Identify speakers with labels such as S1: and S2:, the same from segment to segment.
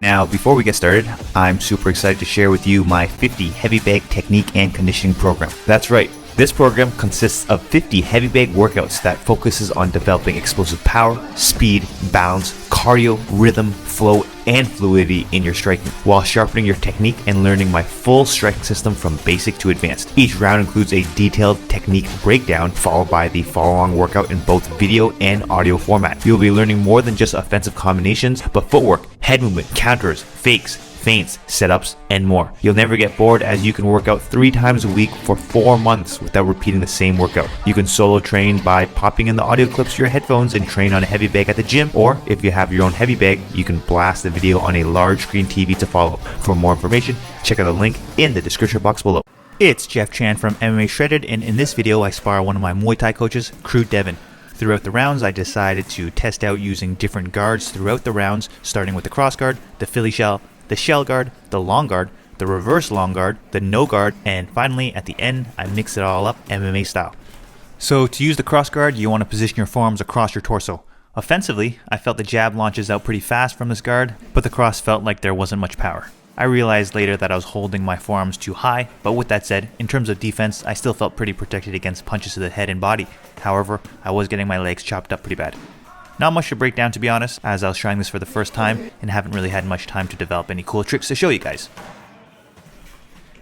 S1: Now, before we get started, I'm super excited to share with you my 50 heavy bag technique and conditioning program. That's right. This program consists of 50 heavy bag workouts that focuses on developing explosive power, speed, balance, cardio, rhythm, flow, and fluidity in your striking, while sharpening your technique and learning my full striking system from basic to advanced. Each round includes a detailed technique breakdown followed by the follow-along workout in both video and audio format. You'll be learning more than just offensive combinations, but footwork, head movement, counters, fakes, feints, setups, and more. You'll never get bored as you can work out 3 times a week for 4 months without repeating the same workout. You can solo train by popping in the audio clips to your headphones and train on a heavy bag at the gym, or if you have your own heavy bag, you can blast the video on a large screen TV to follow. For more information, check out the link in the description box below. It's Jeff Chan from MMA Shredded, and in this video I spar one of my Muay Thai coaches, Crew Devin. Throughout the rounds, I decided to test out using different guards throughout the rounds, starting with the cross guard, the Philly shell, the shell guard, the long guard, the reverse long guard, the no guard, and finally at the end I mix it all up MMA style. So to use the cross guard, you want to position your forearms across your torso. Offensively, I felt the jab launches out pretty fast from this guard, but the cross felt like there wasn't much power. I realized later that I was holding my forearms too high, but with that said, in terms of defense, I still felt pretty protected against punches to the head and body. However, I was getting my legs chopped up pretty bad. Not much to break down, to be honest, as I was trying this for the first time and haven't really had much time to develop any cool tricks to show you guys.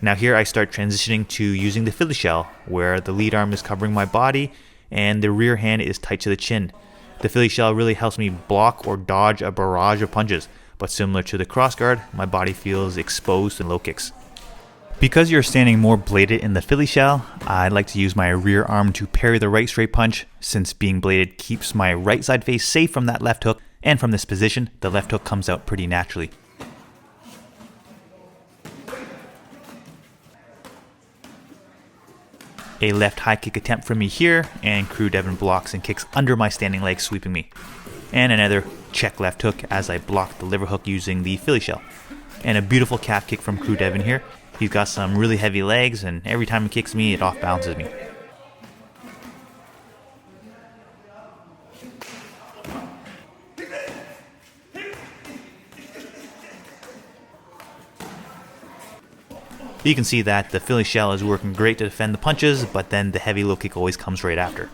S1: Now here I start transitioning to using the Philly shell, where the lead arm is covering my body and the rear hand is tight to the chin. The Philly shell really helps me block or dodge a barrage of punches, but similar to the cross guard, my body feels exposed in low kicks. Because you're standing more bladed in the Philly shell, I like to use my rear arm to parry the right straight punch, since being bladed keeps my right side face safe from that left hook, and from this position, the left hook comes out pretty naturally. A left high kick attempt from me here, and Crew Devin blocks and kicks under my standing leg, sweeping me. And another check left hook as I block the liver hook using the Philly shell. And a beautiful calf kick from Crew Devin here. He's got some really heavy legs, and every time he kicks me, it off balances me. You can see that the Philly shell is working great to defend the punches, but then the heavy low kick always comes right after.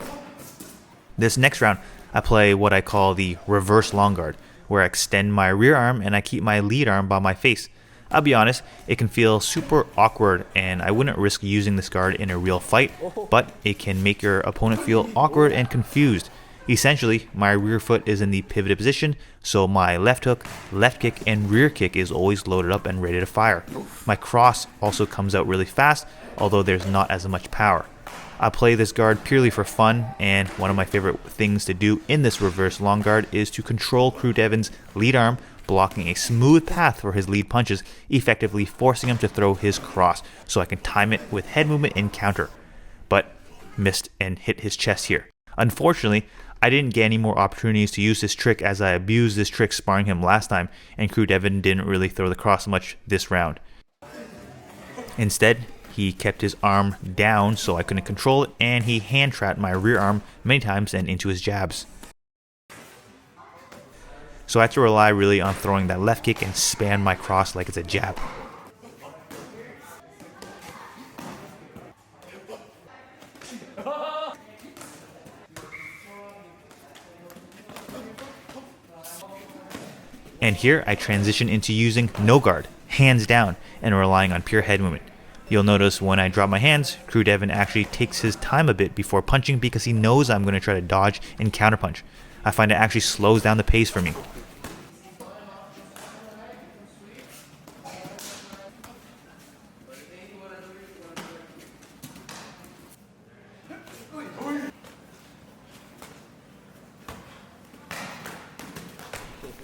S1: This next round, I play what I call the reverse long guard, where I extend my rear arm and I keep my lead arm by my face. I'll be honest, it can feel super awkward and I wouldn't risk using this guard in a real fight, but it can make your opponent feel awkward and confused. Essentially, my rear foot is in the pivoted position, so my left hook, left kick, and rear kick is always loaded up and ready to fire. My cross also comes out really fast, although there's not as much power. I play this guard purely for fun, and one of my favorite things to do in this reverse long guard is to control Crew Devin's lead arm, blocking a smooth path for his lead punches, effectively forcing him to throw his cross so I can time it with head movement and counter. But missed and hit his chest here. Unfortunately, I didn't get any more opportunities to use this trick as I abused this trick sparring him last time, and Crew Devin didn't really throw the cross much this round. Instead, he kept his arm down so I couldn't control it, and he hand trapped my rear arm many times and into his jabs. So I had to rely really on throwing that left kick and span my cross like it's a jab. And here I transition into using no guard, hands down, and relying on pure head movement. You'll notice when I drop my hands, Crew Devin actually takes his time a bit before punching because he knows I'm going to try to dodge and counterpunch. I find it actually slows down the pace for me.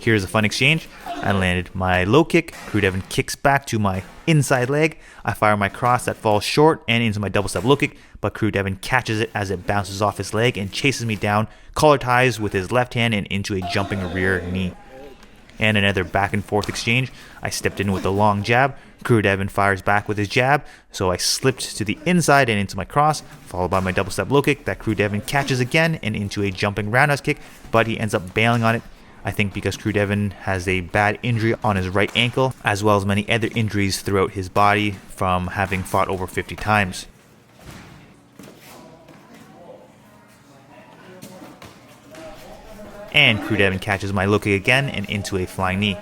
S1: Here's a fun exchange. I landed my low kick, Crew Devin kicks back to my inside leg. I fire my cross that falls short and into my double step low kick, but Crew Devin catches it as it bounces off his leg and chases me down, collar ties with his left hand and into a jumping rear knee. and another back and forth exchange. I stepped in with a long jab. Crew Devin fires back with his jab, so I slipped to the inside and into my cross, followed by my double step low kick that Crew Devin catches again and into a jumping roundhouse kick, but he ends up bailing on it. I think because Crew Devin has a bad injury on his right ankle, as well as many other injuries throughout his body from having fought over 50 times. And Crew Devin catches my low kick again and into a flying knee.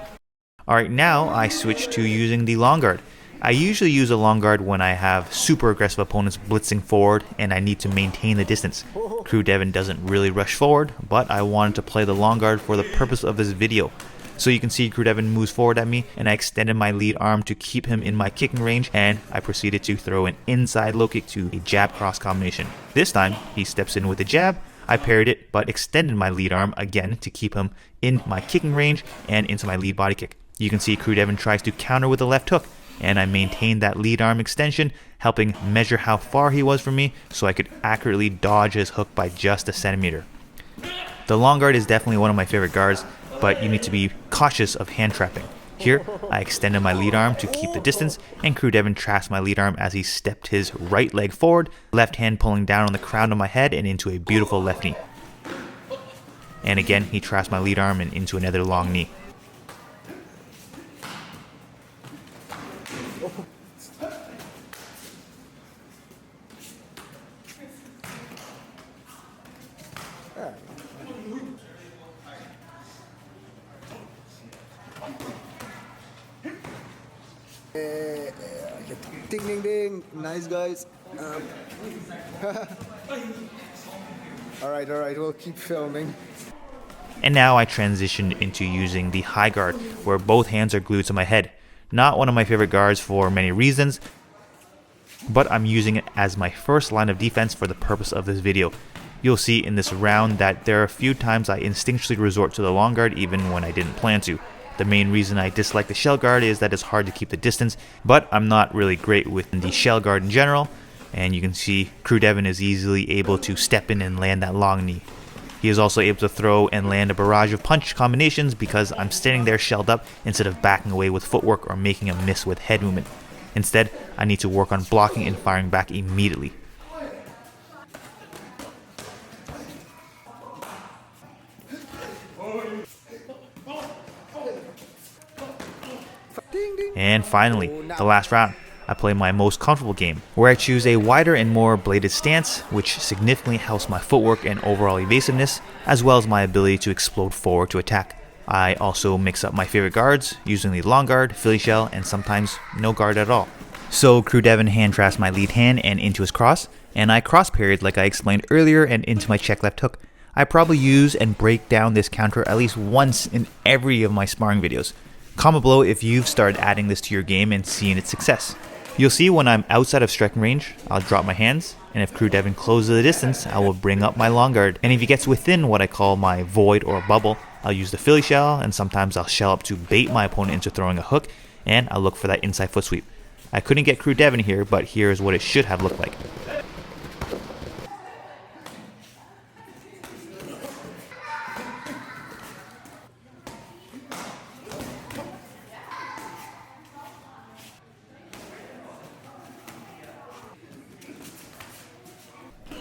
S1: Alright, now I switch to using the long guard. I usually use a long guard when I have super aggressive opponents blitzing forward and I need to maintain the distance. Crew Devin doesn't really rush forward, but I wanted to play the long guard for the purpose of this video. So you can see Crew Devin moves forward at me and I extended my lead arm to keep him in my kicking range, and I proceeded to throw an inside low kick to a jab cross combination. This time he steps in with a jab. I parried it but extended my lead arm again to keep him in my kicking range and into my lead body kick. You can see Crew Devin tries to counter with a left hook, and I maintained that lead arm extension, helping measure how far he was from me so I could accurately dodge his hook by just a centimeter. The long guard is definitely one of my favorite guards, but you need to be cautious of hand trapping. Here, I extended my lead arm to keep the distance, and Crew Devin trapped my lead arm as he stepped his right leg forward, left hand pulling down on the crown of my head and into a beautiful left knee. And again, he traps my lead arm and into another long knee.
S2: Ding ding ding, nice guys. Alright, we'll keep filming.
S1: And now I transitioned into using the high guard, where both hands are glued to my head. Not one of my favorite guards for many reasons, but I'm using it as my first line of defense for the purpose of this video. You'll see in this round that there are a few times I instinctually resort to the long guard even when I didn't plan to. The main reason I dislike the shell guard is that it's hard to keep the distance, but I'm not really great with the shell guard in general, and you can see Crew Devin is easily able to step in and land that long knee. He is also able to throw and land a barrage of punch combinations because I'm standing there shelled up instead of backing away with footwork or making a miss with head movement. Instead, I need to work on blocking and firing back immediately. And finally, the last round, I play my most comfortable game, where I choose a wider and more bladed stance, which significantly helps my footwork and overall evasiveness, as well as my ability to explode forward to attack. I also mix up my favorite guards, using the long guard, Philly shell, and sometimes no guard at all. So Crew Devin hand traps my lead hand and into his cross, and I cross parried like I explained earlier and into my check left hook. I probably use and break down this counter at least once in every of my sparring videos. Comment below if you've started adding this to your game and seeing its success. You'll see when I'm outside of striking range, I'll drop my hands, and if Crew Devin closes the distance, I will bring up my long guard. And if he gets within what I call my void or bubble, I'll use the Philly shell, and sometimes I'll shell up to bait my opponent into throwing a hook, and I'll look for that inside foot sweep. I couldn't get Crew Devin here, but here's what it should have looked like.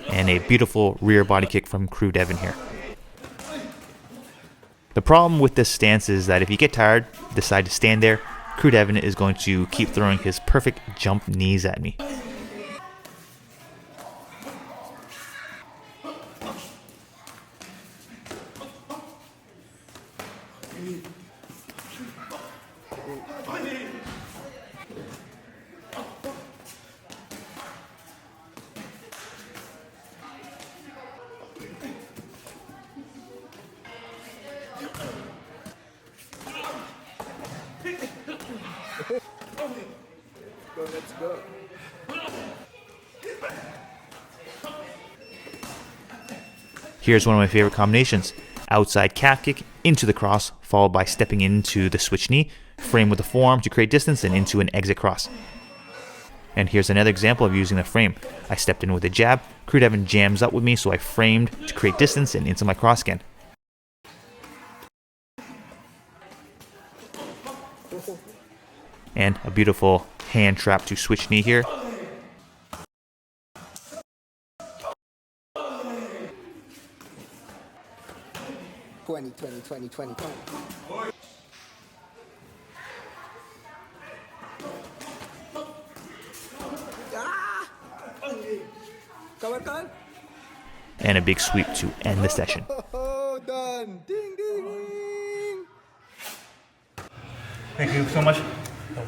S1: And a beautiful rear body kick from Crew Devin here. The problem with this stance is that if you get tired, decide to stand there, Crew Devin is going to keep throwing his perfect jump knees at me.
S2: Let's go.
S1: Here's one of my favorite combinations. Outside calf kick into the cross, followed by stepping into the switch knee, frame with the forearm to create distance, and into an exit cross. And here's another example of using the frame. I stepped in with a jab, Crew Devin jams up with me, so I framed to create distance and into my cross again. And a beautiful hand trap to switch knee here.
S2: Twenty. Ah! Come on.
S1: And a big sweep to end the session.
S2: Oh, done. Ding, ding, ding.
S1: Thank you so much.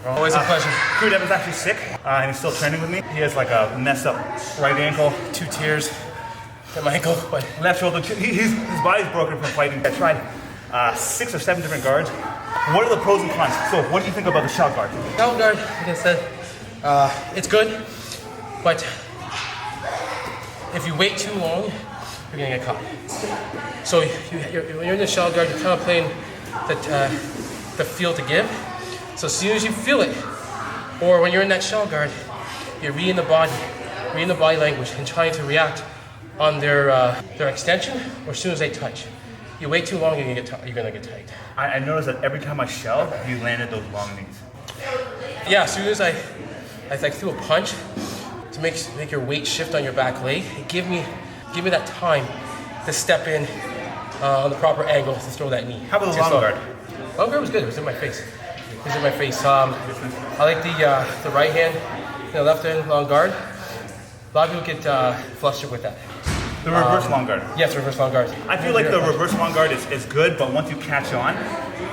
S3: Always a pleasure.
S1: Crew Dev is actually sick, and he's still training with me. He has like a messed up right ankle,
S3: 2 tears in my ankle, but
S1: left shoulder. His body's broken from fighting. I tried 6 or 7 different guards. What are the pros and cons? So, what do you think about the shell guard?
S3: shell guard, like I said, it's good, but if you wait too long, you're gonna get caught. So when you're in the shell guard, you're kind of playing the feel to give. So as soon as you feel it, or when you're in that shell guard, you're reading the body language, and trying to react on their extension, or as soon as they touch. You wait too long, you're gonna get tight.
S1: I noticed that every time I shelled, you landed those long knees.
S3: Yeah, as soon as I threw a punch to make your weight shift on your back leg, it give me that time to step in on the proper angle to throw that knee.
S1: How about the
S3: Too
S1: long
S3: slow.
S1: guard?
S3: Long guard was good. It was in my face. I like the right hand, left hand long guard. A lot of people get flustered with that.
S1: The reverse long guard.
S3: Yes, reverse long guard.
S1: I feel like the reverse long guard is good, but once you catch on,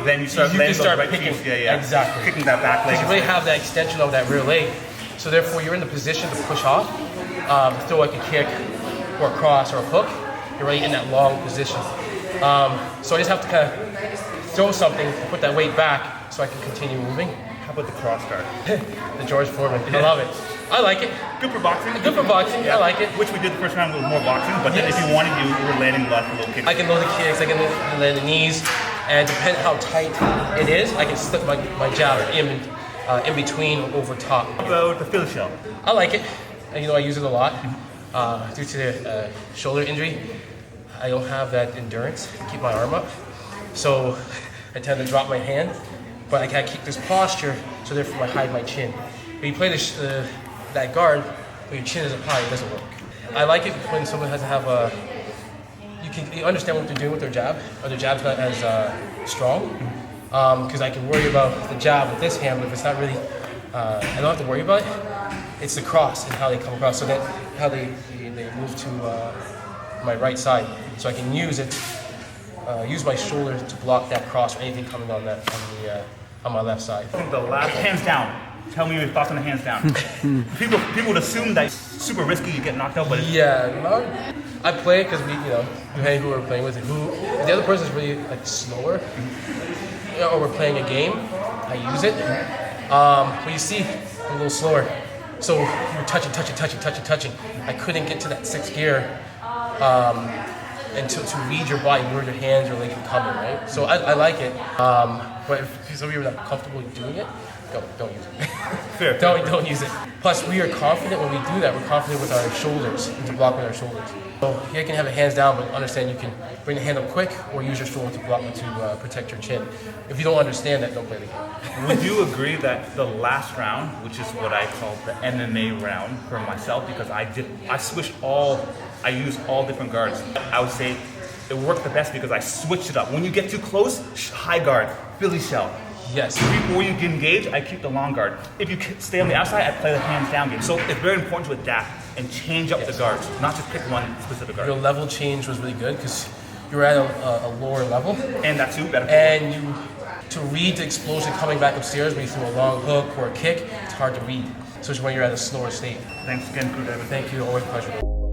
S1: then you start
S3: You
S1: landing
S3: can start
S1: those right
S3: picking.
S1: feet. Yeah.
S3: Exactly.
S1: Kicking that back leg.
S3: Because you really have that extension of that rear leg. So therefore, you're in the position to push off, throw like a kick or a cross or a hook. You're right in that long position. So I just have to kind of throw something, put that weight back, so I can continue moving.
S1: How about the cross guard?
S3: The George Foreman. I love it. I like it.
S1: Good for boxing.
S3: Good for boxing. I like it.
S1: Which we did the first round with more boxing, but then if you wanted, you were landing lots of low kicks.
S3: I can load the kicks, I can land the knees, and depending how tight it is, I can slip my jab in between or over top.
S1: How about the Philly shell?
S3: I like it. And, I use it a lot. Due to the shoulder injury, I don't have that endurance to keep my arm up. So I tend to drop my hand, but I can't keep this posture, so therefore I hide my chin. When you play that guard, when your chin is up high, it doesn't work. I like it when someone has to have you understand what they're doing with their jab, or their jab's not as strong. Because I can worry about the jab with this hand, but if it's not really, I don't have to worry about it. It's the cross and how they come across, so that how they move to my right side, so I can use it, use my shoulder to block that cross or anything coming on my left side.
S1: I think the last hands down. Tell me your thoughts on the hands down. people would assume that it's super risky, you get knocked out, but
S3: Yeah, I play it because depending who we're playing with, if the other person's really slower, or we're playing a game, I use it. But you see, I'm a little slower, so you're touching. I couldn't get to that 6th gear, and to read your body, where your hands or legs are coming, right? So I like it. But if some of you are not comfortable doing it, don't use it.
S1: fair.
S3: Don't use it. Plus, we are confident when we do that. We're confident with our shoulders, to block with our shoulders. So you can have it hands down, but understand you can bring the hand up quick or use your shoulder to block to protect your chin. If you don't understand that, don't play the game.
S1: Would you agree that the last round, which is what I call the MMA round for myself, because I used all different guards. I would say it worked the best because I switched it up. When you get too close, high guard, Philly shell.
S3: Yes.
S1: Before you get engaged, I keep the long guard. If you stay on the outside, I play the hands down game. So it's very important to adapt and change up the guards, not just pick one specific guard.
S3: Your level change was really good because you were at a lower level.
S1: And that too, better.
S3: And to read the explosion coming back upstairs when you threw a long hook or a kick, it's hard to read, especially when you're at a slower state.
S1: Thanks again, Crew David.
S3: Thank you, always a pleasure.